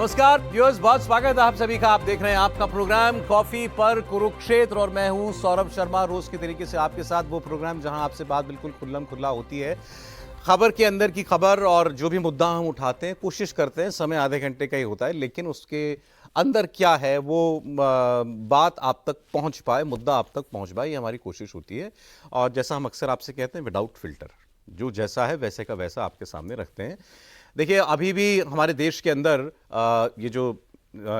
नमस्कार व्यूअर्स, बहुत स्वागत है आप सभी का। आप देख रहे हैं आपका प्रोग्राम कॉफी पर कुरुक्षेत्र और मैं हूं सौरभ शर्मा। रोज के तरीके से आपके साथ वो प्रोग्राम जहां आपसे बात बिल्कुल खुल्लम खुल्ला होती है, खबर के अंदर की खबर और जो भी मुद्दा हम उठाते हैं, कोशिश करते हैं, समय आधे घंटे का ही होता है, लेकिन उसके अंदर क्या है वो बात आप तक पहुंच पाए, मुद्दा आप तक पहुंच पाए, ये हमारी कोशिश होती है। और जैसा हम अक्सर आपसे कहते हैं, विदाउट फिल्टर, जो जैसा है वैसे का वैसा आपके सामने रखते हैं। देखिए, अभी भी हमारे देश के अंदर ये जो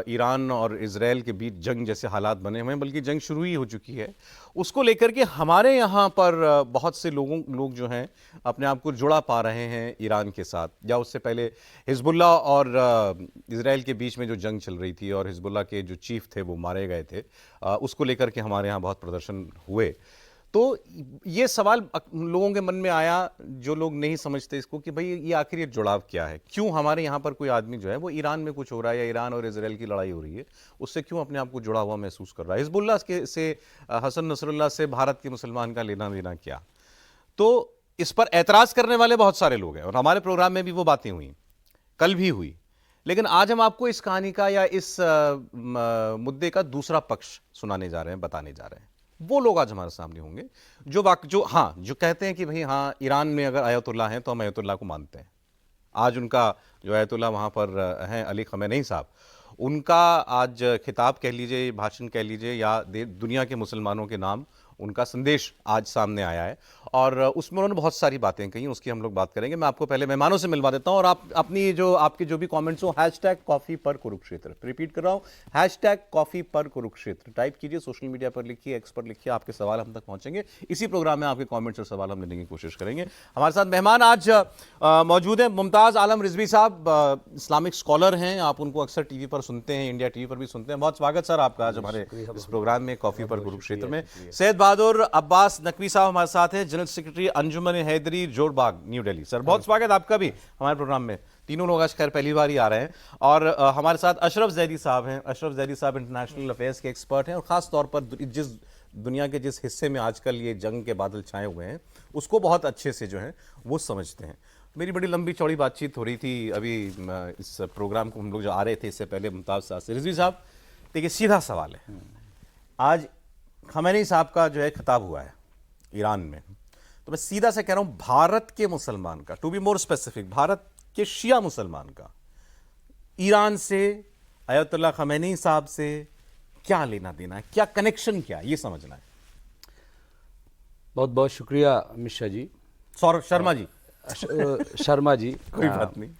ईरान और इजराइल के बीच जंग जैसे हालात बने हुए हैं, बल्कि जंग शुरू ही हो चुकी है, उसको लेकर के हमारे यहाँ पर बहुत से लोग जो हैं अपने आप को जुड़ा पा रहे हैं ईरान के साथ। या उससे पहले हिजबुल्लाह और इजराइल के बीच में जो जंग चल रही थी और हिजबुल्लाह के जो चीफ थे वो मारे गए थे, उसको लेकर के हमारे यहाँ बहुत प्रदर्शन हुए। तो ये सवाल लोगों के मन में आया, जो लोग नहीं समझते इसको, कि भाई ये आखिर ये जुड़ाव क्या है, क्यों हमारे यहाँ पर कोई आदमी जो है वो ईरान में कुछ हो रहा है या ईरान और इजराइल की लड़ाई हो रही है उससे क्यों अपने आप को जुड़ा हुआ महसूस कर रहा है। हिजबुल्लाह से हसन नसरुल्लाह से भारत के मुसलमान का लेना देना क्या। तो इस पर एतराज करने वाले बहुत सारे लोग हैं और हमारे प्रोग्राम में भी वो बातें हुई, कल भी हुई। लेकिन आज हम आपको इस कहानी का या इस मुद्दे का दूसरा पक्ष सुनाने जा रहे हैं, बताने जा रहे हैं। वो लोग आज हमारे सामने होंगे जो कहते हैं कि भाई हाँ, ईरान में अगर आयतुल्लाह हैं तो हम आयतुल्लाह को मानते हैं। आज उनका जो आयतुल्लाह वहाँ पर हैं, अली खमेनी साहब, उनका आज खिताब कह लीजिए, भाषण कह लीजिए, या दुनिया के मुसलमानों के नाम उनका संदेश आज सामने आया है और उसमें उन्होंने बहुत सारी बातें कही, उसकी हम लोग बात करेंगे। मैं आपको पहले मेहमानों से मिलवा देता हूं और आप अपनी जो आपके जो भी कमेंट्स हो, #कॉफी पर कुरुक्षेत्र, रिपीट कर रहा हूं, #कॉफी पर कुरुक्षेत्र टाइप कीजिए, सोशल मीडिया पर लिखिए, एक्स पर लिखिए, आपके सवाल हम तक पहुंचेंगे। इसी प्रोग्राम में आपके कॉमेंट्स और सवाल हम लेने की कोशिश करेंगे। हमारे साथ मेहमान आज मौजूद हैं मुमताज़ आलम रिजवी साहब, इस्लामिक स्कॉलर हैं। आप उनको अक्सर टीवी पर सुनते हैं, इंडिया टीवी पर भी सुनते हैं। बहुत स्वागत सर आपका आज हमारे इस प्रोग्राम में कॉफी पर कुरुक्षेत्र में। सैयद बहादुर अब्बास नकवी साहब हमारे साथ हैं, जनरल सेक्रेटरी अंजुमन हैदरी जोरबाग, न्यू दिल्ली। सर बहुत स्वागत आपका भी हमारे प्रोग्राम में। तीनों लोग आज खैर पहली बार ही आ रहे हैं। और हमारे साथ अशरफ जैदी साहब हैं। अशरफ जैदी साहब इंटरनेशनल अफेयर्स के एक्सपर्ट हैं और खास तौर पर दुनिया के जिस हिस्से में आजकल ये जंग के बादल छाए हुए हैं उसको बहुत अच्छे से जो है वो समझते हैं। मेरी बड़ी लंबी चौड़ी बातचीत हो रही थी अभी इस प्रोग्राम को हम लोग जो आ रहे थे इससे पहले मुमताज साहब से। रिजवी साहब, देखिए सीधा सवाल है, आज खमेनी साहब का जो है खिताब हुआ है ईरान में, तो मैं सीधा से कह रहा हूं, भारत के मुसलमान का, to be more specific, Bharat के शिया मुसलमान का ईरान से, अयतुल्लाह खमेनी साहब से क्या लेना देना है, क्या कनेक्शन, क्या ये समझना है। बहुत बहुत शुक्रिया मिश्रा जी, सौरभ शर्मा जी, शर्मा जी। कोई बात नहीं।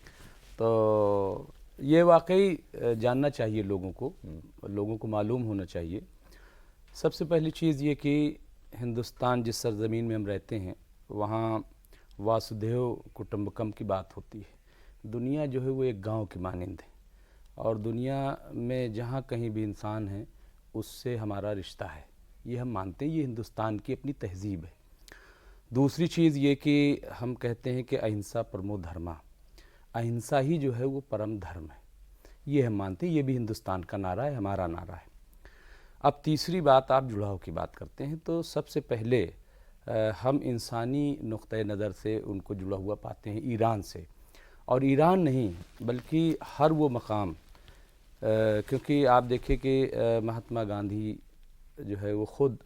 तो ये वाकई जानना चाहिए लोगों को मालूम होना चाहिए। सबसे पहली चीज़ ये कि हिंदुस्तान जिस सरज़मीन में हम रहते हैं वहाँ वासुदेव कुटुंबकम की बात होती है। दुनिया जो है वो एक गांव की मानिंद है और दुनिया में जहाँ कहीं भी इंसान है उससे हमारा रिश्ता है, ये हम मानते हैं। ये हिंदुस्तान की अपनी तहजीब है। दूसरी चीज़ ये कि हम कहते हैं कि अहिंसा परमो धर्मा, अहिंसा ही जो है वो परम धर्म है, ये हम मानते हैं। ये भी हिंदुस्तान का नारा है, हमारा नारा है। अब तीसरी बात, आप जुड़ाव की बात करते हैं, तो सबसे पहले हम इंसानी नुक्ते नज़र से उनको जुड़ा हुआ पाते हैं ईरान से। और ईरान नहीं बल्कि हर वो मकाम, क्योंकि आप देखिए कि महात्मा गांधी जो है वो ख़ुद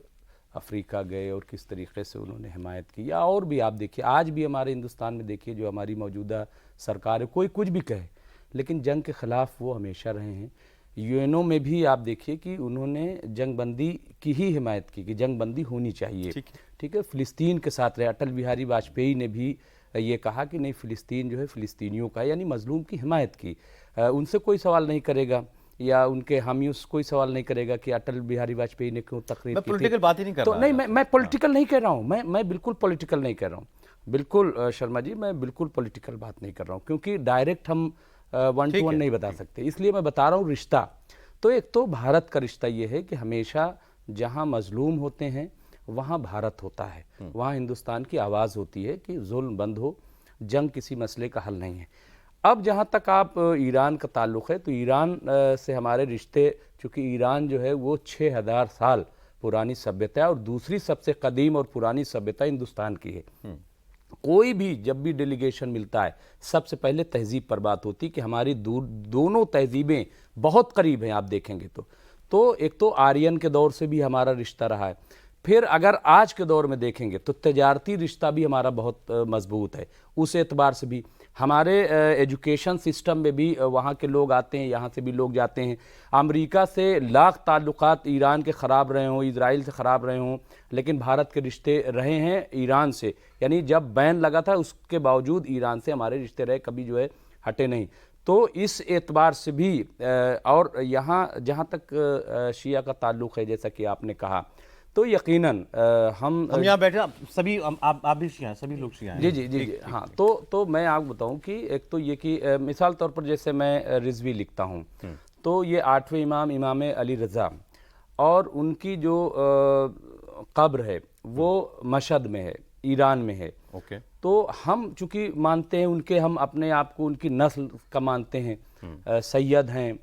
अफ्रीका गए और किस तरीके से उन्होंने हिमायत की, या और भी आप देखिए आज भी हमारे हिंदुस्तान में देखिए जो हमारी मौजूदा सरकार है, कोई कुछ भी कहे लेकिन जंग के ख़िलाफ़ वो हमेशा रहे हैं। यूएनओ में भी आप देखिए कि उन्होंने जंगबंदी की ही हिमायत की कि जंगबंदी होनी चाहिए, ठीक है। फ़िलिस्तीन के साथ रहे, अटल बिहारी वाजपेयी ने भी ये कहा कि नहीं, फ़िलिस्तीन जो है फ़िलिस्तीनियों का, यानी मज़लूम की हिमायत की। उनसे कोई सवाल नहीं करेगा या उनके हामी उससे कोई सवाल नहीं करेगा कि अटल बिहारी वाजपेयी ने क्यों तकरीर की। पॉलिटिकल बात ही नहीं कर तो रहा नहीं, मैं पॉलिटिकल नहीं कह रहा हूँ, मैं बिल्कुल पॉलिटिकल नहीं कर रहा हूँ, बिल्कुल शर्मा जी, मैं बिल्कुल पॉलिटिकल बात नहीं कर रहा हूँ, क्योंकि डायरेक्ट हम 1 to 1 नहीं बता सकते, इसलिए मैं बता रहा हूँ रिश्ता। तो एक तो भारत का रिश्ता ये है कि हमेशा जहाँ मजलूम होते हैं वहाँ भारत होता है, वहाँ हिंदुस्तान की आवाज़ होती है कि जुल्म बंद हो, जंग किसी मसले का हल नहीं है। अब जहाँ तक आप ईरान का ताल्लुक़ है, तो ईरान से हमारे रिश्ते, चूँकि ईरान जो है वो 6000 साल पुरानी सभ्यता है और दूसरी सबसे कदीम और पुरानी सभ्यता हिंदुस्तान की है। कोई भी जब भी डेलीगेशन मिलता है सबसे पहले तहजीब पर बात होती कि हमारी दोनों तहजीबें बहुत करीब हैं। आप देखेंगे तो एक तो आर्यन के दौर से भी हमारा रिश्ता रहा है, फिर अगर आज के दौर में देखेंगे तो तजारती रिश्ता भी हमारा बहुत मजबूत है। उस एतबार से भी हमारे एजुकेशन सिस्टम में भी वहाँ के लोग आते हैं, यहाँ से भी लोग जाते हैं। अमेरिका से लाख ताल्लुकात ईरान के ख़राब रहे हों, इजराइल से ख़राब रहे हों, लेकिन भारत के रिश्ते रहे हैं ईरान से। यानी जब बैन लगा था उसके बावजूद ईरान से हमारे रिश्ते रहे, कभी जो है हटे नहीं। तो इस एतबार से भी और यहाँ जहाँ तक शिया का ताल्लुक़ है, जैसा कि आपने कहा, तो यकीनन हम यहाँ बैठे सभी आप भी शिया हैं, सभी लोग शिया हैं। जी हाँ। तो मैं आपको बताऊं कि एक तो ये कि मिसाल तौर पर जैसे मैं रिजवी लिखता हूं, तो ये 8वें इमाम अली रज़ा, और उनकी जो कब्र है वो मशहद में है, ईरान में है। ओके। तो हम चूंकि मानते हैं उनके, हम अपने आप को उनकी नस्ल का मानते हैं, सैयद हैं,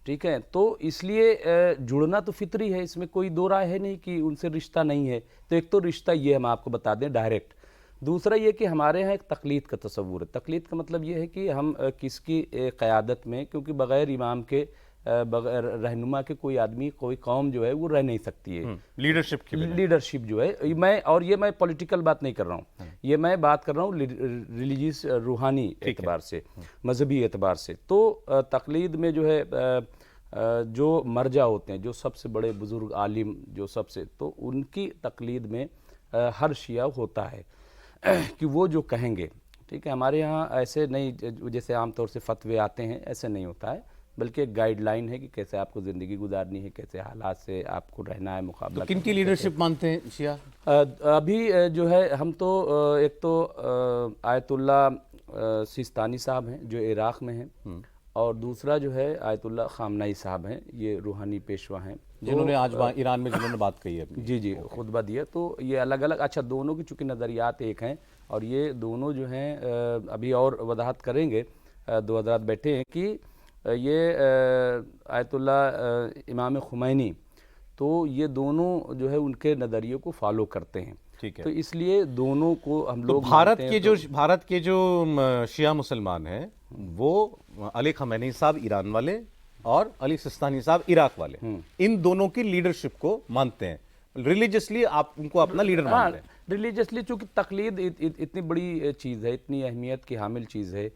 ठीक है, तो इसलिए जुड़ना तो फितरी है, इसमें कोई दो राय है नहीं कि उनसे रिश्ता नहीं है। तो एक तो रिश्ता ये हम आपको बता दें डायरेक्ट। दूसरा ये कि हमारे यहाँ एक तकलीद का तस्वुर है। तकलीद का मतलब ये है कि हम किसकी क़यादत में, क्योंकि बग़ैर इमाम के, बग़ैर रहनुमा के कोई आदमी, कोई कौम जो है वो रह नहीं सकती है। लीडरशिप जो है, मैं पॉलिटिकल बात नहीं कर रहा हूँ, ये मैं बात कर रहा हूँ रिलीजियस, रूहानी एतबार से, मजहबी एतबार से। तो तकलीद में जो है जो मरजा होते हैं, जो सबसे बड़े बुजुर्ग आलिम, जो सबसे, तो उनकी तकलीद में हर शिया होता है कि वो जो कहेंगे, ठीक है। हमारे यहाँ ऐसे नहीं जैसे आमतौर से फतवे आते हैं, ऐसे नहीं होता है, बल्कि एक गाइडलाइन है कि कैसे आपको ज़िंदगी गुजारनी है, कैसे हालात से आपको रहना है, मुकाबला। तो किनकी लीडरशिप मानते हैं शिया? अभी जो है हम तो एक तो आयतुल्ला सिस्तानी साहब हैं जो इराक़ में हैं, और दूसरा जो है आयतुल्ला खामनाई साहब हैं, ये रूहानी पेशवा हैं जिन्होंने आज ईरान में जिन्होंने बात कही है। जी खुतबा दिया। तो ये अलग अलग, अच्छा, दोनों की चूँकि नज़रियात एक हैं, और ये दोनों जो हैं अभी और वजाहत करेंगे, दो हज़रात बैठे हैं कि ये आयतुल्ला इमाम खुमैनी, तो ये दोनों जो है उनके नज़रिए को फॉलो करते हैं, ठीक है। तो इसलिए दोनों को हम लोग भारत के जो शिया मुसलमान हैं वो अली खमैनी साहब ईरान वाले और अली सिस्तानी साहब इराक वाले, इन दोनों की लीडरशिप को मानते हैं। रिलीजियसली आप उनको अपना लीडर मानते हैं। रिलीजियसली चूँकि तकलीद इतनी बड़ी चीज़ है, इतनी अहमियत की हामिल चीज़ है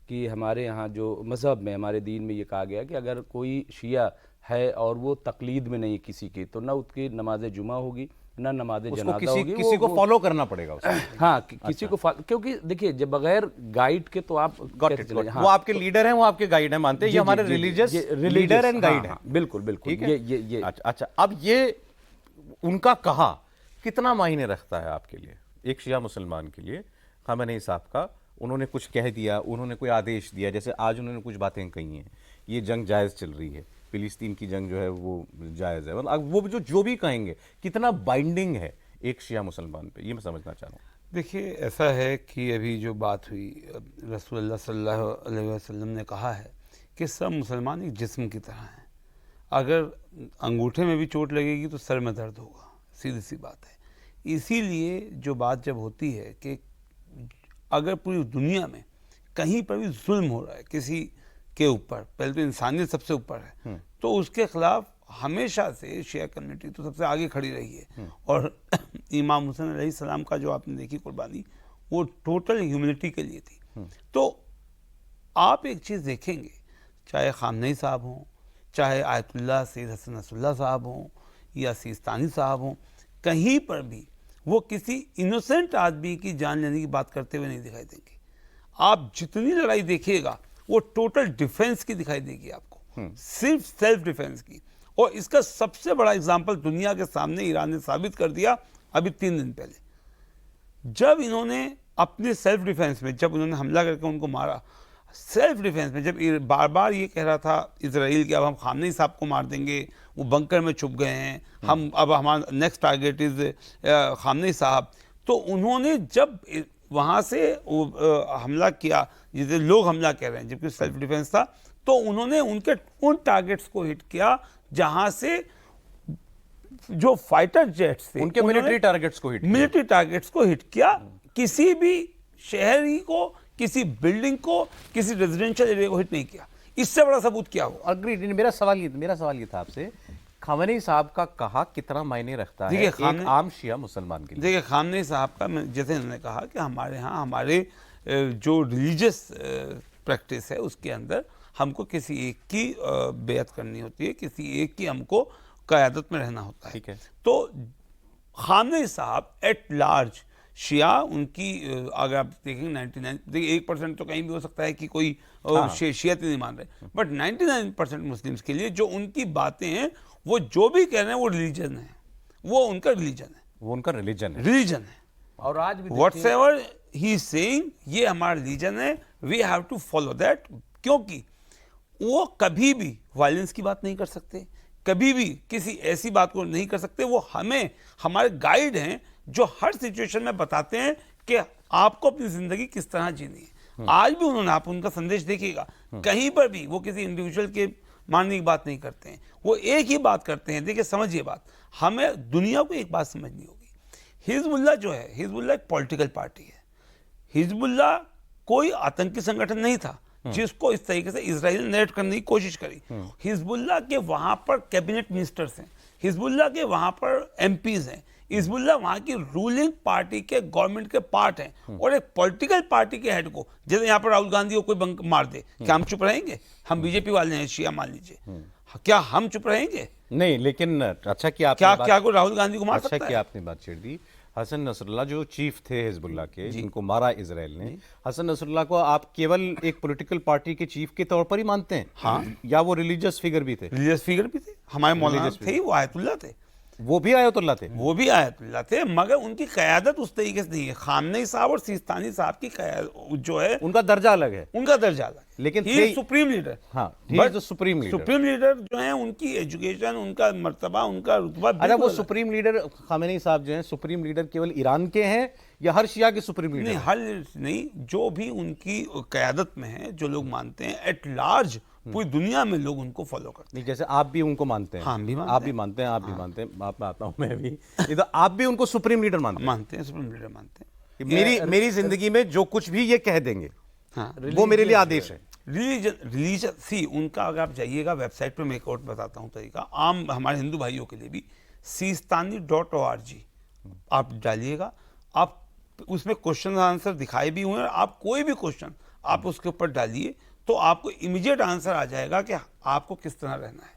कि हमारे यहाँ जो मज़हब में, हमारे दीन में ये कहा गया कि अगर कोई शिया है और वो तकलीद में नहीं किसी की, तो ना उसकी नमाज जुमा होगी, ना नमाज जनाजा होगी, किसी को फॉलो करना पड़ेगा उसको। हाँ, किसी को क्योंकि देखिए जब बगैर गाइड के तो आप वो आपके लीडर हैं, वो आपके गाइड हैं, मानते हैं ये हमारे रिलीजियस लीडर एंड गाइड हैं। बिल्कुल ये अच्छा, अब ये उनका कहा कितना मायने रखता है आपके लिए, एक शिया मुसलमान के लिए? खamenei साहब का उन्होंने कुछ कह दिया, उन्होंने कोई आदेश दिया, जैसे आज उन्होंने कुछ बातें कही हैं, ये जंग जायज़ चल रही है, फिलिस्तीन की जंग जो है वो जायज़ है, मतलब वो जो भी कहेंगे कितना बाइंडिंग है एक शिया मुसलमान पे, ये मैं समझना चाह रहा हूँ। देखिए ऐसा है कि अभी जो बात हुई, रसूलुल्लाह सल्लल्लाहु अलैहि वसल्लम ने कहा है कि सब मुसलमान एक जिस्म की तरह हैं, अगर अंगूठे में भी चोट लगेगी तो सर में दर्द होगा, सीधी सी बात है। इसीलिए जो बात जब होती है कि अगर पूरी दुनिया में कहीं पर भी जुल्म हो रहा है किसी के ऊपर, पहले तो इंसानियत सबसे ऊपर है, तो उसके खिलाफ हमेशा से शिया कम्युनिटी तो सबसे आगे खड़ी रही है। और इमाम हुसैन अलैहिस्सलाम का जो आपने देखी कुर्बानी, वो टोटल ह्यूमैनिटी के लिए थी। तो आप एक चीज़ देखेंगे, चाहे खामनेई साहब हों, चाहे आयतुल्ला सैयद हसन नसरुल्लाह साहब हों या सिस्तानी साहब हों, कहीं पर भी वो किसी इनोसेंट आदमी की जान लेने की बात करते हुए नहीं दिखाई देंगे। आप जितनी लड़ाई देखिएगा वो टोटल डिफेंस की दिखाई देगी आपको, सिर्फ सेल्फ डिफेंस की। और इसका सबसे बड़ा एग्जांपल दुनिया के सामने ईरान ने साबित कर दिया अभी 3 दिन पहले, जब इन्होंने अपने सेल्फ डिफेंस में, जब उन्होंने हमला करके उनको मारा, सेल्फ डिफेंस में जब बार बार ये कह रहा था इजराइल कि अब हम खामनेई साहब को मार देंगे, वो बंकर में छुप गए हैं, हम अब हमारा नेक्स्ट टारगेट इज खामनेई साहब, तो उन्होंने जब वहाँ से हमला किया, जिसे लोग हमला कह रहे हैं जबकि सेल्फ डिफेंस था, तो उन्होंने उनके उन टारगेट्स को हिट किया जहाँ से जो फाइटर जेट्स थे, उनके मिलिट्री टारगेट्स को हिट को हिट किया। किसी भी शहरी को, किसी बिल्डिंग को, किसी रेजिडेंशियल एरिया को हिट नहीं किया। इससे बड़ा सबूत क्या होगा? अग्रीड। मेरा सवाल ये था आपसे, खामेनी साहब का कहा कितना मायने रखता है देखिए, एक आम शिया मुसलमान के लिए? देखिए, खामनेई साहब का, जैसे उन्होंने कहा कि हमारे यहाँ हमारे जो रिलीजियस प्रैक्टिस है उसके अंदर हमको किसी एक की बेअत करनी होती है, किसी एक की हमको क़यादत में रहना होता है। ठीक है। तो खामनेई साहब एट लार्ज शिया, उनकी अगर आप देखेंगे 99, देखिए 1% तो कहीं भी हो सकता है कि कोई शियत नहीं मान रहे, बट 99% मुस्लिम्स के लिए जो उनकी बातें हैं, वो जो भी कह रहे हैं वो रिलीजन है, वो उनका रिलीजन है, वो उनका रिलीजन है। और आज भी व्हाट्सएवर ही इज सेइंग, ये हमारा रिलीजन है, we have to follow that. क्योंकि वो कभी भी वायलेंस की बात नहीं कर सकते, कभी भी किसी ऐसी बात को नहीं कर सकते। वो हमें, हमारे गाइड हैं जो हर सिचुएशन में बताते हैं कि आपको अपनी जिंदगी किस तरह जीनी है। आज भी उन्होंने, आप उनका संदेश देखिएगा, कहीं पर भी वो किसी इंडिविजुअल के मानने की बात नहीं करते हैं, वो एक ही बात करते हैं। देखिए, समझिए बात, हमें दुनिया को एक बात समझनी होगी। हिजबुल्लाह जो है, हिजबुल्लाह एक पॉलिटिकल पार्टी है। हिजबुल्लाह कोई आतंकी संगठन नहीं था जिसको इस तरीके से इजराइल ने नेट करने की कोशिश करी। हिजबुल्लाह के वहां पर कैबिनेट मिनिस्टर्स हैं, हिजबुल्लाह के वहां पर एमपीज हैं, हिजबुल्लाह वहां की रूलिंग पार्टी के गवर्नमेंट के पार्ट हैं। और एक पॉलिटिकल पार्टी के हेड को, जैसे यहाँ पर राहुल गांधी को कोई बंक मार दे, क्या हम चुप रहेंगे? हम बीजेपी वाले हैं, शिया मान लीजिए, क्या हम चुप रहेंगे? नहीं, लेकिन अच्छा कि क्या कोई राहुल गांधी को मार अच्छा सकता कि है? आपने बात छेड़ दी। हसन नसरुल्लाह जो चीफ थे हिजबुल्लाह के, जिनको मारा इजराइल ने, हसन नसरुल्लाह को आप केवल एक पॉलिटिकल पार्टी के चीफ के तौर पर ही मानते हैं? हाँ। या वो रिलीजियस फिगर भी थे? रिलीजियस फिगर भी थे, हमारे मौलाना थे, वो आयतुल्लाह थे, वो भी आयतुल्लाह थे? वो भी आयतुल्लाह थे, मगर उनकी क़यादत उस तरीके से नहीं है। खामनेई साहब और सिस्तानी साहब की जो है, उनका दर्जा अलग है, उनका दर्जा अलग है, लेकिन सुप्रीम लीडर। हाँ, सुप्रीम लीडर। सुप्रीम लीडर जो है, उनकी एजुकेशन, उनका मर्तबा, उनका रुतबा। अच्छा, वो सुप्रीम लीडर खामेनी साहब जो हैं, सुप्रीम लीडर केवल ईरान के हैं या हर शिया के सुप्रीम लीडर? नहीं, हर नहीं, जो भी उनकी क़यादत में है, जो लोग मानते हैं, एट लार्ज पूरी दुनिया में लोग उनको फॉलो करते हैं। नहीं, जैसे आप भी उनको मानते हैं? हाँ, भी मानते आप भी मानते हैं, आप भी मानते हैं, आप आता हूं मैं भी, इधर आप भी उनको सुप्रीम लीडर मानते हैं? सुप्रीम लीडर मानते हैं। मेरी जिंदगी में जो कुछ भी ये कह देंगे, हाँ, वो मेरे लिए आदेश है। रिलीजन सी उनका, अगर आप जाइएगा वेबसाइट पे, मैं एक और बताता हूँ तरीका, आम हमारे हिंदू भाइयों के लिए भी, sistani.org आप डालिएगा, आप उसमें क्वेश्चन आंसर दिखाए भी हुए हैं। आप कोई भी क्वेश्चन आप उसके ऊपर डालिए तो आपको इमीडिएट आंसर आ जाएगा कि आपको किस तरह रहना है,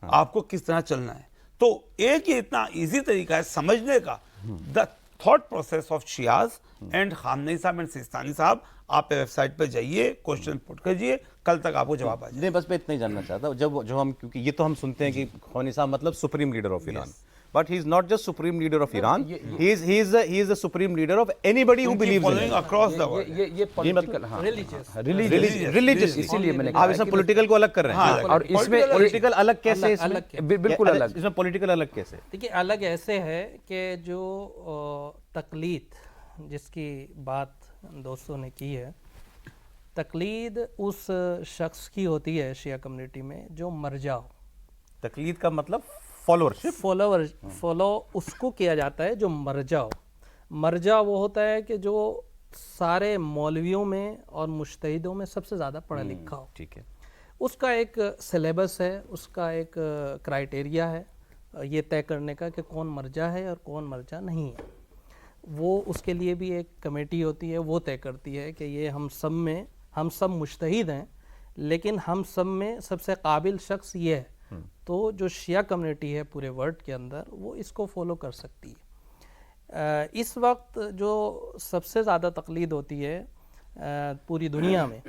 आपको किस तरह चलना है। तो एक ही इतना इजी तरीका है समझने का, the thought process of Shias and Khamenei साहब एंड सिस्तानी साहब। आप वेबसाइट पर जाइए, क्वेश्चन पुट कीजिए, कल तक आपको जवाब आ जाए। नहीं, बस मैं इतना ही जानना चाहता हूँ, जो हम, क्योंकि ये तो हम सुनते हैं कि खामेनी साहब मतलब supreme leader of Iran, but he is not just supreme leader of Iran, he is the supreme leader of anybody who believes in it across the world. ये पॉलिटिकल, हाँ, रिलीजियस, इसीलिए मैंने आप इसमें पॉलिटिकल को अलग कर रहे हैं। और इसमें पॉलिटिकल अलग कैसे? बिल्कुल अलग। इसमें पॉलिटिकल अलग कैसे? देखिए, अलग ऐसे है कि जो तकलीद जिसकी बात दोस्तों ने की है, तकलीद उस शख्स की होती है शिया कम्युनिटी में जो मर जाओ। तकलीद का मतलब फॉलोअरशिप, फॉलो उसको किया जाता है जो मर जाओ। मर जाओ वो होता है कि जो सारे मौलवियों में और मुज्तहिदों में सबसे ज़्यादा पढ़ा लिखा हो। ठीक है। उसका एक सिलेबस है, उसका एक क्राइटेरिया है ये तय करने का कि कौन मर्जा है और कौन मर्जा नहीं है। वो उसके लिए भी एक कमेटी होती है, वो तय करती है कि ये हम सब मुज्तहिद हैं, लेकिन हम सब में सबसे काबिल शख्स ये है। तो जो शिया कम्युनिटी है पूरे वर्ल्ड के अंदर, वो इसको फॉलो कर सकती है। इस वक्त जो सबसे ज़्यादा तकलीद होती है पूरी दुनिया में,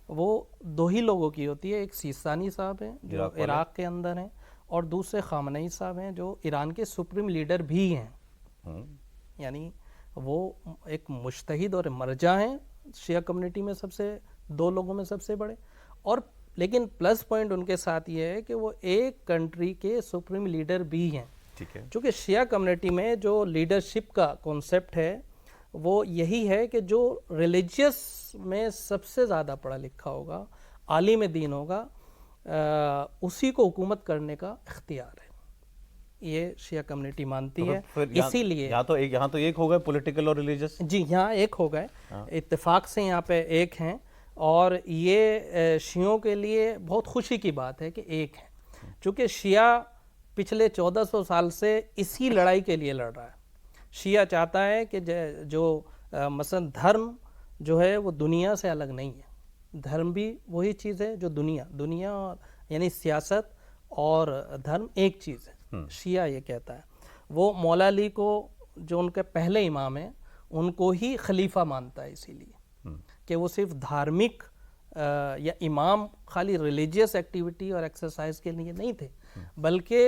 वो दो ही लोगों की होती है। एक सिस्तानी साहब हैं जो इराक़ के अंदर हैं, और दूसरे खामनेई साहब हैं जो ईरान के सुप्रीम लीडर भी हैं। यानी वो एक मुज्तहिद और मर्जा हैं शिया कम्युनिटी में, सबसे दो लोगों में सबसे बड़े। और लेकिन प्लस पॉइंट उनके साथ ये है कि वो एक कंट्री के सुप्रीम लीडर भी हैं। ठीक है। चूँकि शिया कम्युनिटी में जो लीडरशिप का कॉन्सेप्ट है वो यही है कि जो रिलीजियस में सबसे ज़्यादा पढ़ा लिखा होगा, आलिम दीन होगा, उसी को हुकूमत करने का इख्तियार है। ये शिया कम्युनिटी मानती तो है। फिर इसीलिए यहाँ तो एक हो गए पॉलिटिकल और रिलीजियस। जी, यहाँ एक हो गए, इत्तेफाक से यहाँ पे एक हैं, और ये शियों के लिए बहुत खुशी की बात है कि एक है, चूँकि शिया पिछले 1400 साल से इसी लड़ाई के लिए लड़ रहा है। शिया चाहता है कि जो मसलन धर्म जो है वो दुनिया से अलग नहीं है। धर्म भी वही चीज़ है जो दुनिया और यानी सियासत और धर्म एक चीज़ है। शिया ये कहता है। वो मौला अली को, जो उनके पहले इमाम हैं, उनको ही खलीफा मानता है, इसीलिए कि वो सिर्फ धार्मिक या इमाम खाली रिलीजियस एक्टिविटी और एक्सरसाइज के लिए नहीं थे, बल्कि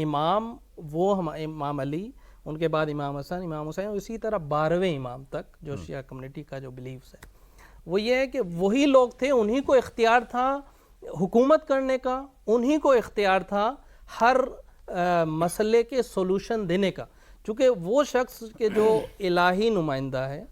इमाम वो इमाम अली, उनके बाद इमाम हसन, इमाम हुसैन, और इसी तरह 12वें इमाम तक जो शिया कम्युनिटी का जो बिलीव्स है वो ये है कि वही लोग थे, उन्हीं को इख्तियार था हुकूमत करने का, उन्हीं को इख्तियार था हर मसले के सोल्यूशन देने का, चूँकि वो शख्स के जो इलाही नुमाइंदा है,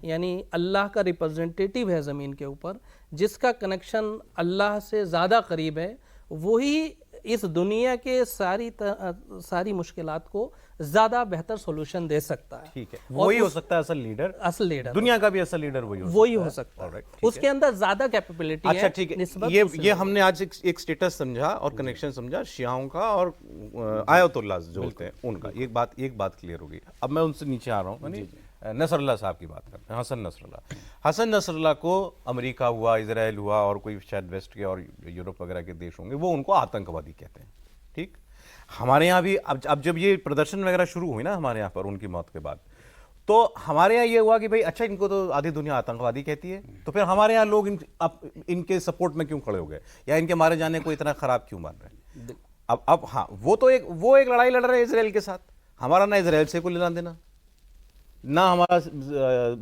यानी अल्लाह का रिप्रेजेंटेटिव है ज़मीन के ऊपर, जिसका कनेक्शन अल्लाह से ज़्यादा करीब है, वही इस दुनिया के सारी मुश्किलात को ज़्यादा बेहतर सोल्यूशन दे सकता है। ठीक है, वही हो सकता है असल लीडर, दुनिया का भी असल लीडर वही हो सकता है। उसके अंदर ज़्यादा कैपेबिलिटी है। अच्छा, ठीक है, ये हमने आज एक स्टेटस समझा और कनेक्शन समझा शियाओं का और आयतुल्लाह जो होते हैं उनका। एक बात क्लियर होगी। अब मैं उनसे नीचे आ रहा हूँ, नसरुल्लाह साहब की बात करते हैं। हसन नसरुल्लाह को अमेरिका हुआ, इजराइल हुआ और कोई शायद वेस्ट के और यूरोप वगैरह के देश होंगे, वो उनको आतंकवादी कहते हैं। ठीक, हमारे यहाँ भी अब जब ये प्रदर्शन वगैरह शुरू हुई ना हमारे यहाँ पर उनकी मौत के बाद, तो हमारे यहाँ ये हुआ कि भाई अच्छा, इनको तो आधी दुनिया आतंकवादी कहती है, तो फिर हमारे यहाँ लोग इनके सपोर्ट में क्यों खड़े हो गए, या इनके मारे जाने को इतना खराब क्यों मान रहे हैं? अब हाँ, वो एक लड़ाई लड़ रहे हैं इसराइल के साथ। हमारा ना इसराइल से कोई लेना देना, ना हमारा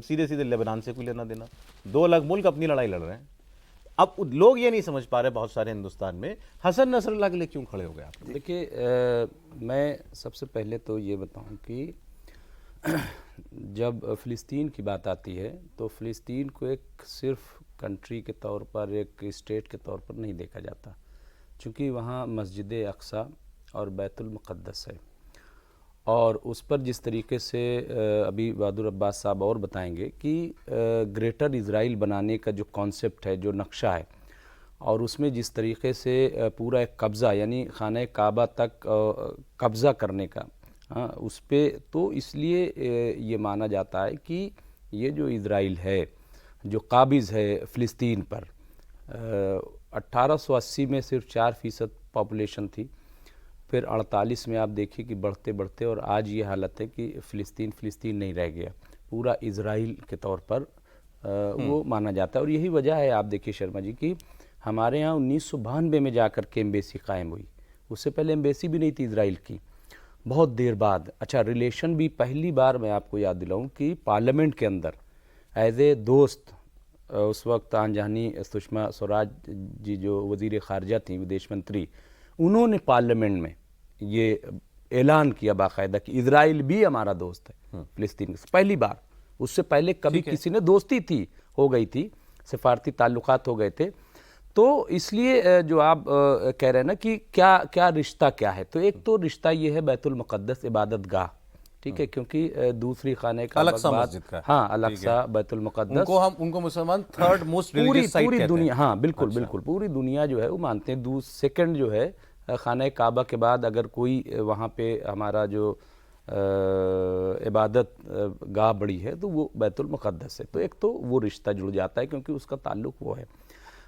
सीधे लेबनान से कोई लेना देना। 2 अलग मुल्क अपनी लड़ाई लड़ रहे हैं। अब लोग ये नहीं समझ पा रहे बहुत सारे हिंदुस्तान में, हसन नसरुल्लाह के लिए क्यों खड़े हो गए आप? देखिए, मैं सबसे पहले तो ये बताऊं कि जब फ़िलिस्तीन की बात आती है तो फ़िलिस्तीन को एक सिर्फ कंट्री के तौर पर, एक स्टेट के तौर पर नहीं देखा जाता, चूँकि वहाँ मस्जिद अक्सा और बैतुल मुक़द्दस है, और उस पर जिस तरीके से अभी बहादुर अब्बास साहब और बताएंगे कि ग्रेटर इज़राइल बनाने का जो कॉन्सेप्ट है, जो नक्शा है, और उसमें जिस तरीके से पूरा एक कब्ज़ा, यानी खाना काबा तक कब्ज़ा करने का, हाँ, उस पर तो इसलिए ये माना जाता है कि ये जो इज़राइल है, जो काबिज़ है फ़िलिस्तीन पर, 1880 में सिर्फ 4% पॉपुलेशन थी, फिर 48 में आप देखिए कि बढ़ते बढ़ते और आज ये हालत है कि फ़िलिस्तीन नहीं रह गया, पूरा इज़राइल के तौर पर वो माना जाता है। और यही वजह है, आप देखिए शर्मा जी, कि हमारे यहाँ 1992 में जाकर के एम्बेसी कायम हुई। उससे पहले एम्बेसी भी नहीं थी इज़राइल की, बहुत देर बाद। अच्छा, रिलेशन भी पहली बार मैं आपको याद दिलाऊं कि पार्लियामेंट के अंदर एज ए दोस्त, उस वक्त आनजहानी सुषमा स्वराज जी जो वज़ीर ख़ारजा थी, विदेश मंत्री, उन्होंने पार्लियामेंट में ये ऐलान किया बाकायदा कि इज़राइल भी हमारा दोस्त है फ़िलिस्तीन से, पहली बार। उससे पहले कभी किसी ने दोस्ती थी, हो गई थी, सिफारती ताल्लुकात हो गए थे। तो इसलिए जो आप कह रहे हैं ना कि क्या रिश्ता क्या है, तो एक तो रिश्ता ये है बैतुल मुक़द्दस इबादत गाह, ठीक है, क्योंकि दूसरी खाने का अलग-सा मस्जिद का, हाँ, अलग-सा बैतुल मुक़द्दस, उनको मुसलमान थर्ड मोस्ट रिलीजियस साइट कहते हैं। पूरी दुनिया, हाँ बिल्कुल बिल्कुल, पूरी दुनिया जो है वो मानते हैं। सेकंड जो है खाना काबा के बाद अगर कोई वहाँ पे हमारा जो इबादत गाह बड़ी है तो वो बैतुल मुक़द्दस है। तो एक तो वो रिश्ता जुड़ जाता है क्योंकि उसका ताल्लुक वो है।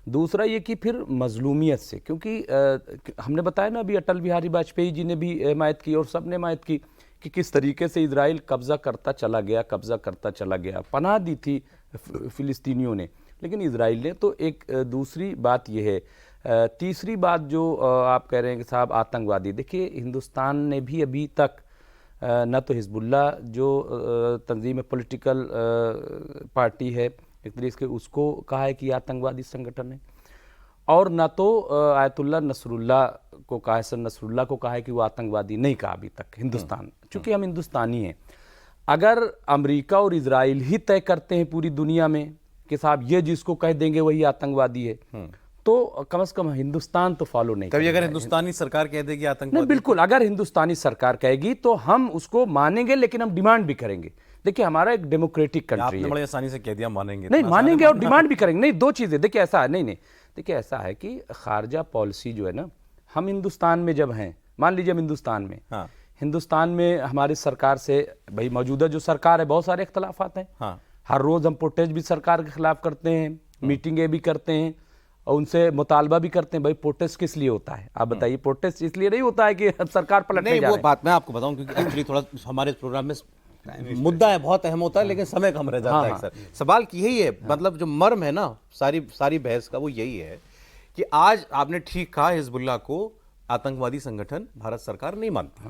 दूसरा ये कि फिर मजलूमियत से, क्योंकि हमने बताया ना अभी अटल बिहारी वाजपेयी जी ने भी हिमायत की और सब ने हिमायत की कि किस तरीके से इज़राइल कब्ज़ा करता चला गया, पनाह दी थी फ़िलिस्तीनियों ने, लेकिन इज़राइल ने। तो एक दूसरी बात यह है। तीसरी बात जो आप कह रहे हैं कि साहब आतंकवादी, देखिए हिंदुस्तान ने भी अभी तक न तो हिजबुल्लाह जो तंजीम पॉलिटिकल पार्टी है एक तरीके से उसको कहा है कि आतंकवादी संगठन है, और न तो आयतुल्लाह नसरुल्लाह को कहा है, हसन नसरुल्लाह को कहा है कि वो आतंकवादी नहीं कहा अभी तक हिंदुस्तान, चूँकि हम हिंदुस्तानी हैं। अगर अमेरिका और इज़राइल ही तय करते हैं पूरी दुनिया में कि साहब ये जिसको कह देंगे वही आतंकवादी है, तो कम से कम हिंदुस्तान तो फॉलो नहीं कभी करेगा। अगर हिंदुस्तानी सरकार कह देगी नहीं, आतंकवादी, बिल्कुल, अगर हिंदुस्तानी सरकार कहेगी तो हम उसको मानेंगे, लेकिन हम डिमांड भी करेंगे। देखिए, हमारा एक डेमोक्रेटिक कंट्री आपने है। बड़े आसानी से कह दिया मानेंगे, नहीं, इतना मानेंगे आसान और डिमांड भी करेंगे। नहीं, दो चीज़ें, देखिए ऐसा है, नहीं, देखिए ऐसा है कि खारजा पॉलिसी जो है ना, हम हिंदुस्तान में जब हैं, मान लीजिए हम हिंदुस्तान में, हाँ। हिंदुस्तान में हमारी सरकार से, भाई मौजूदा जो सरकार है, बहुत सारे इख्तलाफात हैं। हाँ। हर रोज़ हम प्रोटेस्ट भी सरकार के खिलाफ करते हैं, मीटिंगें भी करते हैं और उनसे मुतालबा भी करते हैं। भाई प्रोटेस्ट किस लिए होता है, आप बताइए? प्रोटेस्ट इसलिए नहीं होता है कि सरकार पलटने नहीं, जा वो रहे हैं। बात मैं आपको बताऊं, क्योंकि एक्चुअली थोड़ा हमारे प्रोग्राम में मुद्दा है, बहुत अहम होता है, लेकिन समय कम रह जाता है अक्सर। सवाल की यही है, मतलब जो मर्म है ना सारी बहस का, वो यही है कि आज आपने ठीक कहा, हिजबुल्लाह को आतंकवादी संगठन भारत सरकार नहीं मानती,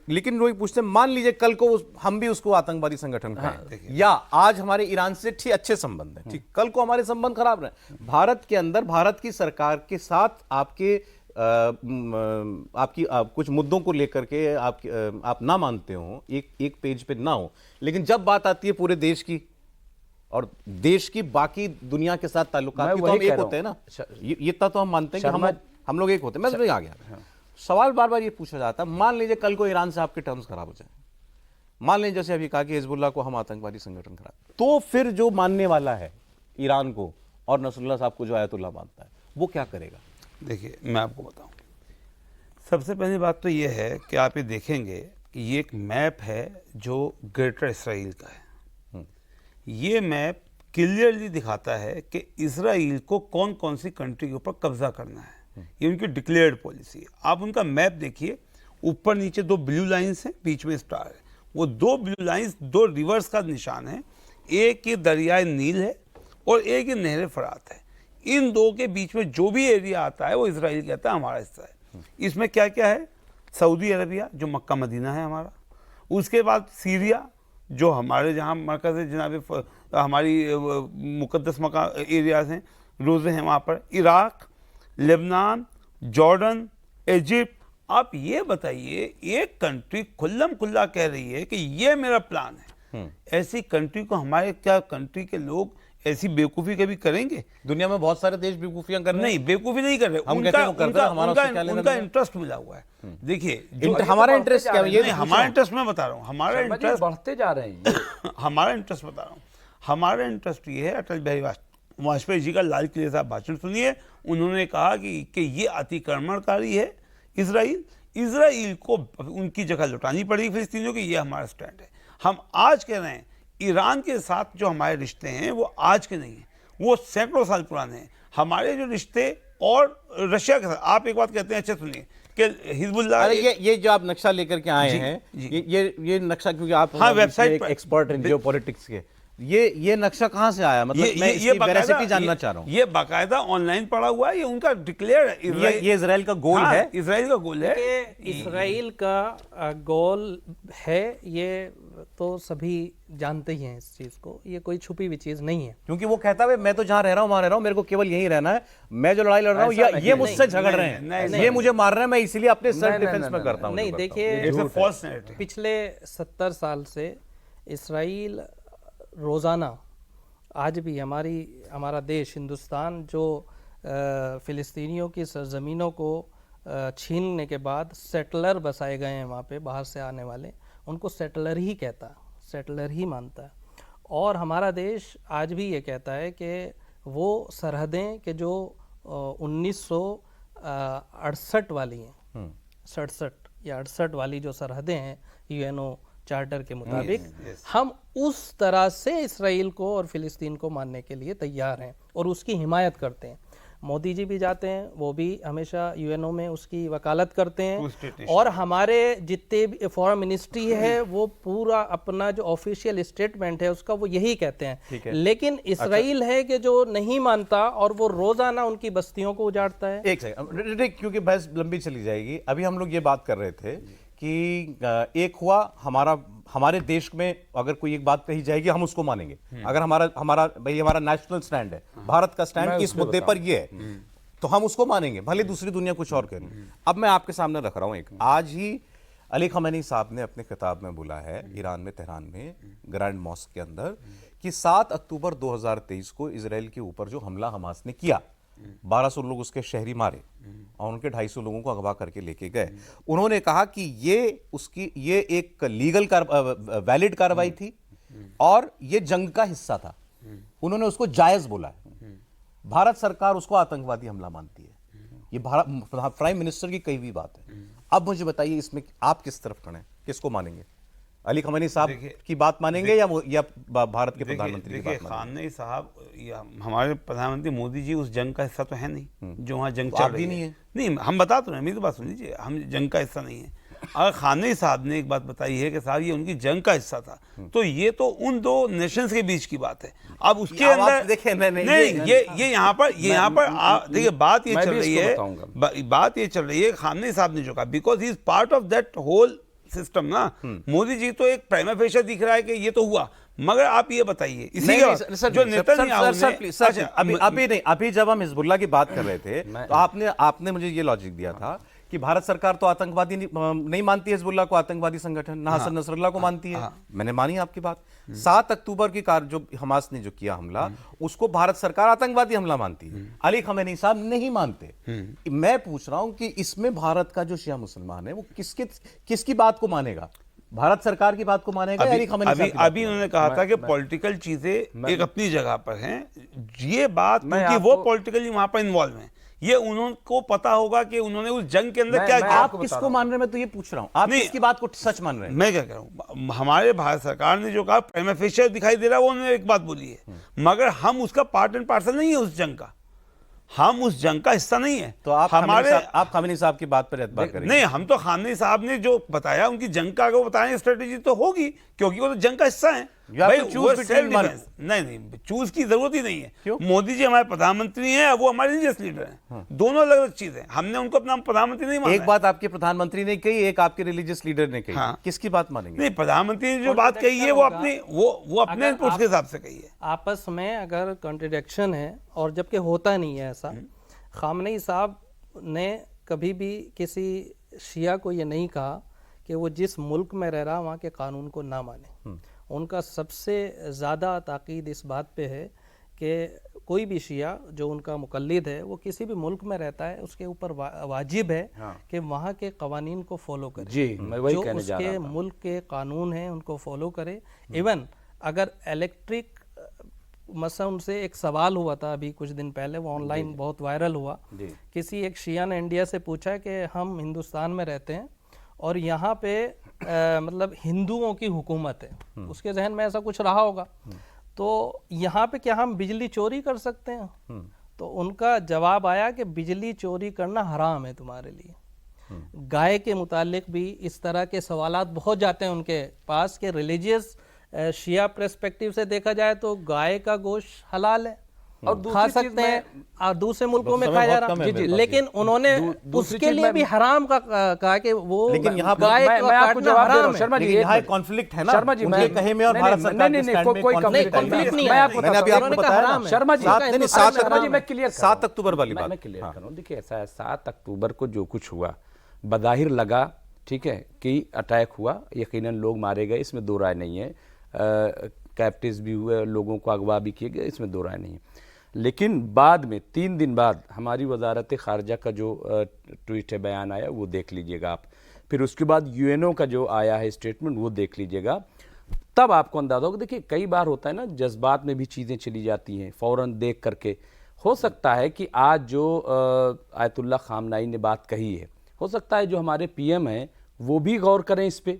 लेकिन लोग पूछते हैं, मान लीजिए कल को हम भी उसको आतंकवादी संगठन कहें, या आज हमारे ईरान से ठीक अच्छे संबंध हैं, ठीक, कल को हमारे संबंध खराब रहे, भारत के अंदर भारत की सरकार के साथ आपके कुछ मुद्दों को लेकर के आप ना मानते हो, एक पेज पे ना हो, लेकिन जब बात आती है पूरे देश की और देश की बाकी दुनिया के साथ ताल्लुकात की, तो हम एक होते हैं ना, ये इतना तो हम मानते हैं कि हम लोग एक होते हैं। मैं समझ आ गया। सवाल बार बार ये पूछा जाता है, मान लीजिए कल को ईरान से आपके टर्म्स खराब हो जाए, मान लीजिए जैसे अभी कहा कि हिजबुल्लाह को हम आतंकवादी संगठन खराब, तो फिर जो मानने वाला है ईरान को और नसरुल्लाह साहब को जो आयतुल्लाह मानता है, वो क्या करेगा? देखिए, मैं आपको बताऊं, सबसे पहली बात तो ये है कि आप ये देखेंगे कि ये एक मैप है जो ग्रेटर इसराइल का है। ये मैप क्लियरली दिखाता है कि इसराइल को कौन कौन सी कंट्री के ऊपर कब्जा करना है। ये उनकी डिक्लेयर्ड पॉलिसी है। आप उनका मैप देखिए, ऊपर नीचे दो ब्लू लाइंस हैं, बीच में स्टार है। वो दो ब्लू लाइंस दो रिवर्स का निशान है, एक ये दरियाए नील है और एक ये नहर फरात है। इन दो के बीच में जो भी एरिया आता है वो इसराइल कहता है हमारा हिस्सा है। इसमें क्या क्या है? सऊदी अरबिया जो मक्का मदीना है हमारा, उसके बाद सीरिया जो हमारे जहाँ मरकज़ है, जनाब हमारी मुक़द्दस मका एरियाज़ हैं, रोज़े हैं वहाँ पर, इराक, लेबनान, जॉर्डन, इजिप्ट। आप ये बताइए, एक कंट्री खुल्लम खुल्ला कह रही है कि ये मेरा प्लान है। ऐसी कंट्री को हमारे क्या कंट्री के लोग ऐसी बेवकूफ़ी कभी करेंगे? दुनिया में बहुत सारे देश बेवकूफियां कर रहे हैं। नहीं, बेवकूफ़ी नहीं कर रहे। हम कहते हैं वो करते हैं, हमारा उससे क्या लेना उनका देना? इंटरेस्ट मिला हुआ है। देखिए, हमारा इंटरेस्ट क्या है? ये नहीं, हमारा इंटरेस्ट मैं बता रहा हूँ, हमारा इंटरेस्ट बढ़ते जा रहे हैं। हमारा इंटरेस्ट बता रहा हूँ। हमारा इंटरेस्ट ये है, अटल बिहारी वाजपेयी जी का लाल किले साहब भाषण सुनिए, उन्होंने कहा कि ये अतिक्रमणकारी है इसराइल को उनकी जगह लौटानी पड़ेगी फिलिस्तीनियों की। ये हमारा स्टैंड है। हम आज कह रहे हैं ईरान के साथ जो हमारे रिश्ते हैं वो आज के नहीं हैं, वो सैकड़ों साल पुराने हैं। हमारे जो रिश्ते और रशिया के साथ, आप एक बात कहते हैं, अच्छा सुनिए, कि हिजबुल्लाह, अरे ये जो आप नक्शा लेकर के आए हैं, ये नक्शा, क्योंकि आप हाँ, वेबसाइट पर एक्सपर्ट हैं जियोपॉलिटिक्स के, ये नक्शा कहाँ से आया? मतलब मैं इसकी वेरासिटी जानना चाह रहा हूँ। ये बाकायदा ऑनलाइन पड़ा हुआ है, ये उनका डिक्लेयर है। ये इजराइल का गोल हाँ, है। इजराइल का गोल है। इसराइल का गोल है, ये तो सभी जानते ही हैं इस चीज़ को, ये कोई छुपी हुई चीज़ नहीं है। क्योंकि वो कहता है मैं तो जहाँ रह रहा हूँ वहाँ रह रहा हूँ, मेरे को केवल यहीं रहना है, मैं जो लड़ाई लड़ रहा हूँ ये मुझसे झगड़ रहे हैं, ये मुझे मार रहे हैं, मैं इसीलिए अपने सेल्फ डिफेंस में करता हूँ। नहीं, देखिए, फॉल्स नैरेटिव। पिछले 70 साल से इसराइल रोज़ाना, आज भी हमारा देश हिंदुस्तान जो फ़िलिस्तीनियों की सरज़मीनों को छीनने के बाद सेटलर बसाए गए हैं वहाँ पे, बाहर से आने वाले, उनको सेटलर ही कहता है, सेटलर ही मानता है। और हमारा देश आज भी ये कहता है कि वो सरहदें कि जो 1968 वाली हैं, 67 या 68 वाली जो सरहदें हैं यूएनओ चार्टर के मुताबिक, हम उस तरह से इसराइल को और फ़िलिस्तीन को मानने के लिए तैयार हैं और उसकी हिमायत करते हैं। मोदी जी भी जाते हैं, वो भी हमेशा यूएनओ में उसकी वकालत करते हैं, और हमारे जितने भी फॉरेन मिनिस्ट्री है वो पूरा अपना जो ऑफिशियल स्टेटमेंट है उसका वो यही कहते हैं। लेकिन इसराइल है कि जो नहीं मानता और वो रोजाना उनकी बस्तियों को उजाड़ता है। एक सेकंड, क्योंकि बहस लंबी चली जाएगी। अभी हम लोग ये बात कर रहे थे कि एक हुआ हमारे देश में अगर कोई एक बात कही जाएगी हम उसको मानेंगे, अगर हमारा नेशनल स्टैंड है, भारत का स्टैंड इस मुद्दे पर ये है, तो हम उसको मानेंगे, भले दूसरी दुनिया कुछ और कह रही है। अब मैं आपके सामने रख रहा हूं एक, आज ही अली खमेनी साहब ने अपने किताब में बोला है, ईरान में तेहरान में ग्रैंड मॉस्क के अंदर, कि 7 अक्टूबर 2023 को इजराइल के ऊपर जो हमला हमास ने किया 1200 लोग उसके शहरी मारे और उनके 250 लोगों को अगवा करके लेके गए। उन्होंने कहा कि ये एक लीगल वैलिड कार्रवाई थी और ये जंग का हिस्सा था। उन्होंने उसको जायज बोला है। भारत सरकार उसको आतंकवादी हमला मानती है। ये भारत प्राइम मिनिस्टर की कही हुई बात है। अब मुझे बताइए इसमें आप किस तरफ खड़े हैं, किसको मानेंगे? अली खamenei साहब की बात मानेंगे या भारत के प्रधानमंत्री की बात मानेंगे? खामनेई साहब या हमारे प्रधानमंत्री मोदी जी उस जंग का हिस्सा तो है नहीं जो वहाँ जंग चल रही है। नहीं, हम बता तो रहे हैं, मेरी तो बात सुन लीजिए, हम जंग का हिस्सा नहीं है। अगर खामनेई साहब ने एक बात बताई है कि साहब ये उनकी जंग का हिस्सा था, तो ये तो उन दो नेशंस के बीच की बात है। अब उसके अंदर देखिए नहीं, ये यहाँ पर देखिए बात ये चल रही है खामनेई साहब ने जो कहा, because he is part of that whole system ना। मोदी जी तो एक प्राइमा फेशिया दिख रहा है कि ये तो हुआ, मगर आप ये बताइए जो नेतन्याहू अभी जब हम हिजबुल्लाह की बात कर रहे थे तो आपने मुझे ये लॉजिक दिया था कि भारत सरकार तो आतंकवादी नहीं मानती है हिजबुल्लाह को आतंकवादी संगठन, ना हसन नसरुल्लाह को मानती है। मैंने मानी आपकी बात। 7 अक्टूबर की जो हमास ने जो किया हमला, उसको भारत सरकार आतंकवादी हमला मानती है। अली खamenei साहब नहीं मानते। मैं पूछ रहा हूं कि इसमें भारत का जो शिया मुसलमान है वो किसकी बात को मानेगा? भारत सरकार की बात को मानेगा? अली खamenei साहब अभी उन्होंने कहा था कि पॉलिटिकल चीजें एक अपनी जगह पर हैं। ये बात क्योंकि वो पॉलिटिकली वहां पर इन्वॉल्व हैं, ये उनको पता होगा कि उन्होंने उस जंग के अंदर क्या किया। आप किसको मान रहे हैं? मैं तो ये पूछ रहा हूं, आप किसकी बात को सच मान रहे हैं? मैं क्या कह रहा हूं, हमारे भारत सरकार ने जो कहा प्राइमा फेशिया दिखाई दे रहा है, वो उन्होंने एक बात बोली है, मगर हम उसका पार्ट एंड पार्सल नहीं है उस जंग का, हम उस जंग का हिस्सा नहीं है। तो आप खamenei साहब की बात पर एतबार करेंगे? नहीं, हम तो खामनेई साहब ने जो बताया उनकी जंग का अगर बताएं स्ट्रेटेजी तो होगी, क्योंकि वो तो जंग का हिस्सा है। भाई नहीं, चूज की जरूरत ही नहीं है। क्यों? मोदी जी हमारे प्रधानमंत्री हैं, वो हमारे रिलीजियस लीडर हैं। दोनों अलग अलग चीजें हैं। हमने उनको अपना प्रधानमंत्री नहीं माना। एक बात आपके प्रधानमंत्री ने कही, एक आपके रिलीजियस लीडर ने कही। किसकी बात मानेंगे? नहीं, प्रधानमंत्री ने जो बात कही है वो अपने इनपुट के हिसाब से कही है। आपस में अगर कॉन्ट्रडिक्शन है और जबकि होता नहीं है ऐसा, खामनेई साहब ने कभी भी किसी शिया को ये नहीं कहा कि वो जिस मुल्क में रह रहा वहाँ के कानून को ना माने। उनका सबसे ज़्यादा ताकीद इस बात पे है कि कोई भी शिया जो उनका मुकल्लिद है वो किसी भी मुल्क में रहता है, उसके ऊपर वाजिब है कि वहाँ के कवानीन को फॉलो करे। जी, मैं वही कहने जा रहा था। उसके मुल्क के कानून हैं उनको फॉलो करे। इवन अगर इलेक्ट्रिक मसला, उनसे एक सवाल हुआ था अभी कुछ दिन पहले, वो ऑनलाइन बहुत वायरल हुआ। किसी एक शिया ने इंडिया से पूछा कि हम हिंदुस्तान में रहते हैं और यहाँ पे मतलब हिंदुओं की हुकूमत है, उसके जहन में ऐसा कुछ रहा होगा, तो यहाँ पे क्या हम बिजली चोरी कर सकते हैं? तो उनका जवाब आया कि बिजली चोरी करना हराम है तुम्हारे लिए। गाय के मुतालिक भी इस तरह के सवालात बहुत जाते हैं उनके पास कि रिलीजियस शिया पर्सपेक्टिव से देखा जाए तो गाय का गोश्त हलाल है और खा सकते हैं और दूसरे मुल्कों में खाया जा रहा है, लेकिन उन्होंने उसके लिए भी हराम का कहा कि वो, लेकिन यहाँ गाय मैं आपको जवाब दे रहा हूं शर्मा जी, यहाँ कॉन्फ्लिक्ट है ना शर्मा जी, उनके कहे में और भारत सरकार के स्टैंड में कोई कॉन्फ्लिक्ट नहीं है। मैंने अभी आपको बताया शर्मा जी, 7 अक्टूबर वाली बात मैं क्लियर करूं। देखिए ऐसा है, 7 अक्टूबर को जो कुछ हुआ बज़ाहिर लगा, ठीक है, कि अटैक हुआ, यकीनन लोग मारे गए, इसमें दो राय नहीं है, कैप्टिव्स भी हुए, लोगों को अगवा भी किए गए, इसमें दो राय नहीं है। लेकिन बाद में 3 दिन बाद हमारी वजारत ख़ारजा का जो ट्वीट है, बयान आया, वो देख लीजिएगा आप। फिर उसके बाद यूएनओ का जो आया है स्टेटमेंट, वो देख लीजिएगा, तब आपको अंदाज़ा होगा। देखिए कई बार होता है ना, जज्बात में भी चीज़ें चली जाती हैं फ़ौरन देख करके। हो सकता है कि आज जो आयतुल्लाह खामनेई ने बात कही है, हो सकता है जो हमारे पीएम हैं वो भी गौर करें इस पे,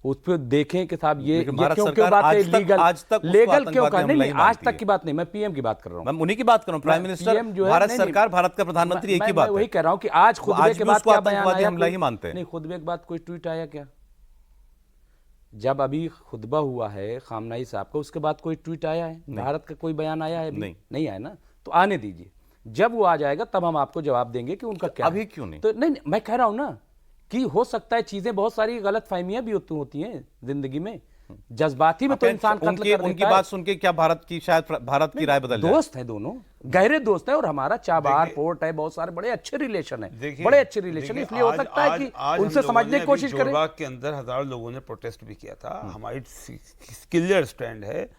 उस पर देखें कि साहब ये क्यों बात है लीगल क्यों कर, नहीं आज तक की बात नहीं, मैं पीएम की बात कर रहा हूँ, मैं उन्हीं की बात कर रहा हूँ। प्राइम मिनिस्टर, भारत सरकार, भारत का प्रधानमंत्री एक ही बात है। वही कह रहा हूँ कि आज खुतबे के बाद क्या बयान आया, हमला ही मानते हैं। नहीं, खुतबे के बाद कोई ट्वीट आया क्या? जब अभी खुतबा हुआ है खामनेई साहब का, उसके बाद कोई ट्वीट आया है? भारत का कोई बयान आया है? नहीं आया ना। तो आने दीजिए, जब वो आ जाएगा तब हम आपको जवाब देंगे कि उनका क्या। अभी क्यों नहीं? तो नहीं, मैं कह रहा हूं ना कि हो सकता है चीजें, बहुत सारी गलत फहमियां भी होती हैं जिंदगी में, जज्बाती में तो इंसान उनकी बात सुन के क्या भारत की राय बदल जाए? दोस्त है, दोनों गहरे दोस्त है, और हमारा चाबार पोर्ट है, बहुत सारे बड़े अच्छे रिलेशन है, बड़े अच्छे रिलेशन है, इसलिए हो सकता है कि उनसे समझने की कोशिश करें। जोरबाग के अंदर हजारों लोगों ने प्रोटेस्ट भी किया था। हमारी क्लियर स्टैंड है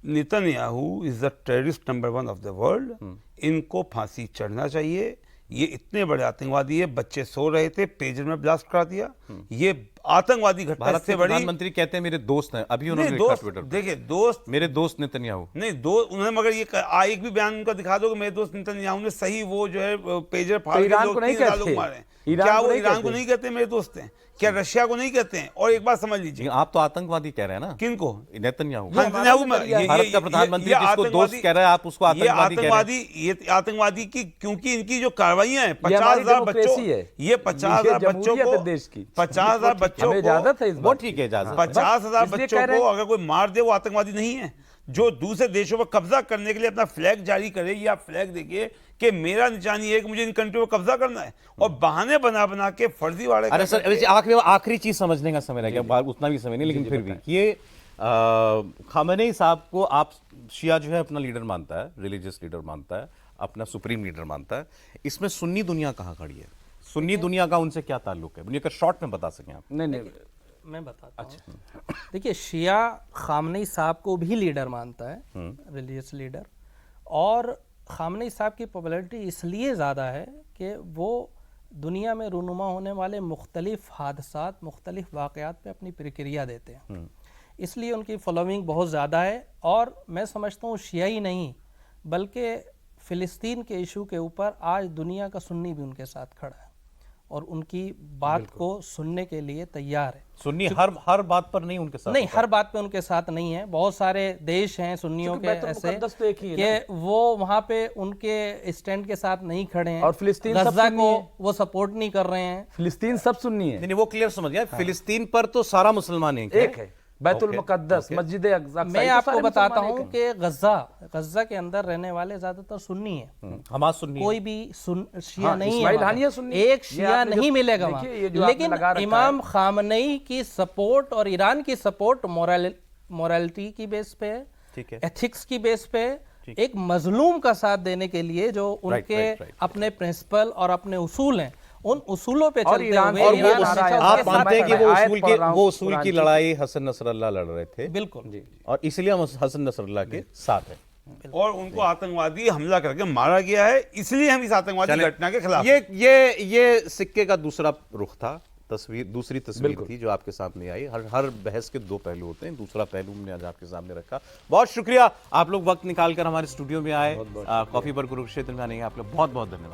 Netanyahu is the terrorist number 1 of the world. इनको फांसी चढ़ना चाहिए। ये इतने बड़े आतंकवादी है, बच्चे सो रहे थे, पेजर में ब्लास्ट करा दिया। ये आतंकवादी घटना भारत से के बड़ी। प्रधानमंत्री कहते हैं मेरे दोस्त हैं, अभी नहीं, उन्होंने लिखा दोस्त, ट्विटर पे, देखिए दोस्त, मेरे दोस्त नेतन्याहू। नहीं दो उन्होंने, मगर ये एक भी बयान उनका दिखा दो कि मेरे दोस्त नेतन्याहू ने सही वो जो है पेजर फाड़ के ईरान जो को नहीं 3,000 लोग कहते। मारे हैं। ईरान क्या को वो नहीं ईरान को कहते। नहीं कहते मेरे दोस्त हैं? क्या रशिया को नहीं कहते हैं? और एक बात समझ लीजिए, आप तो आतंकवादी कह रहे हैं ना किनको? नेतन्याहू। नेतन्याहू में भारत का प्रधानमंत्री जिसको दोस्त कह रहा है, आप उसको आतंकवादी कह रहे हैं। ये आतंकवादी की, क्योंकि इनकी जो कार्रवाइयां हैं, हमारी 50,000 बच्चों, डेमोक्रेसी है। ये 50,000 ये बच्चों जमहूरियत है को, देश की। 50,000 बच्चों हमें को, इजाजत है इस वो बात ठीक है, इजाजत है। 50,000 इसलिए बच्चों कह रहे को हैं। अगर कोई मार दे वो आतंकवादी नहीं है। जो दूसरे देशों पर कब्जा करने के लिए अपना फ्लैग जारी करे, या फ्लैग देखिए कि मेरा निशानी है कि मुझे इन कंट्रियों पर कब्जा करना है, और बहाने बना बना के फर्जीवाड़े अरे सर, करके- आखिरी चीज समझने का समय रह गया, उतना भी समय नहीं, लेकिन फिर भी ये खामेनेई साहब को आप, शिया जो है अपना लीडर मानता है, रिलीजियस लीडर मानता है, अपना सुप्रीम लीडर मानता है, इसमें सुन्नी दुनिया कहाँ खड़ी है? सुन्नी दुनिया का उनसे क्या ताल्लुक है? मुझे शॉर्ट में बता सकें आप। नहीं नहीं, मैं बताता हूँ। देखिए, शिया खामनेई साहब को भी लीडर मानता है, रिलीजियस लीडर, और खामनेई साहब की पॉपुलैरिटी इसलिए ज़्यादा है कि वो दुनिया में रूनुमा होने वाले मुख्तलिफ हादसात, मुख्तलिफ वाक़यात पे अपनी प्रक्रिया देते हैं, इसलिए उनकी फॉलोइंग बहुत ज़्यादा है। और मैं समझता हूँ शिया ही नहीं, बल्कि फ़िलिस्तीन के इशू के ऊपर आज दुनिया का सुन्नी भी उनके साथ खड़ा है और उनकी बात को सुनने के लिए तैयार है। सुन्नी हर बात पर नहीं उनके साथ नहीं, हर बात पे उनके साथ नहीं है। बहुत सारे देश हैं सुन्नियों के बैतुल ऐसे मुक़द्दस तो एक ही है कि वो वहाँ पे उनके स्टैंड के साथ नहीं खड़े हैं, और फिलिस्तीन सब गज़ा सुन्नी को है। वो सपोर्ट नहीं कर रहे हैं। फिलिस्तीन सब सुन्नी है, नहीं, वो क्लियर समझ गया। फिलिस्तीन पर तो सारा मुसलमान एक है। बैतुल मुक़द्दस, मस्जिद अक़सा, मैं आपको बताता हूँ कि गज़ा के अंदर रहने वाले ज्यादातर सुन्नी हैं। हमास सुन्नी है। कोई भी शिया हाँ, नहीं है इस्माइल वहाँ पे। हानिया सुन्नी है। एक ये शिया आपने जो- नहीं मिलेगा वहाँ। देखिए, ये जो आपने लेकिन लगा रखा इमाम खामनेई की सपोर्ट और ईरान की सपोर्ट मोरालिटी की बेस पे है, ठीक है। एथिक्स की बेस पे है, एक मजलूम का साथ देने के लिए जो उनके right. अपने प्रिंसिपल और अपने उसूल हैं, उन उसूलों पे और चलते ईरान- हुए और वो ईरान उस- आ रहा है, आप उसके मानते हैं कि साथ आयत पढ़ रहा हूं वो उसूल कुरान की की। लड़ाई हसन नसरल्लाह लड़ रहे थे, बिल्कुल और इसलिए हम हसन नसरल्लाह के साथ हैं। और उनको आतंकवादी हमला करके मारा गया है, इसलिए हम इस आतंकवादी चलें। घटना के खिलाफ ये सिक्के का दूसरा रुख था, दूसरी तस्वीर थी जो आपके सामने आई। हर बहस के दो पहलू होते हैं, दूसरा पहलू हमने आज आपके सामने रखा। बहुत शुक्रिया, आप लोग वक्त निकाल कर हमारे स्टूडियो में आए, कॉफी पर कुरुक्षेत्र में आने के आप लोग बहुत बहुत धन्यवाद।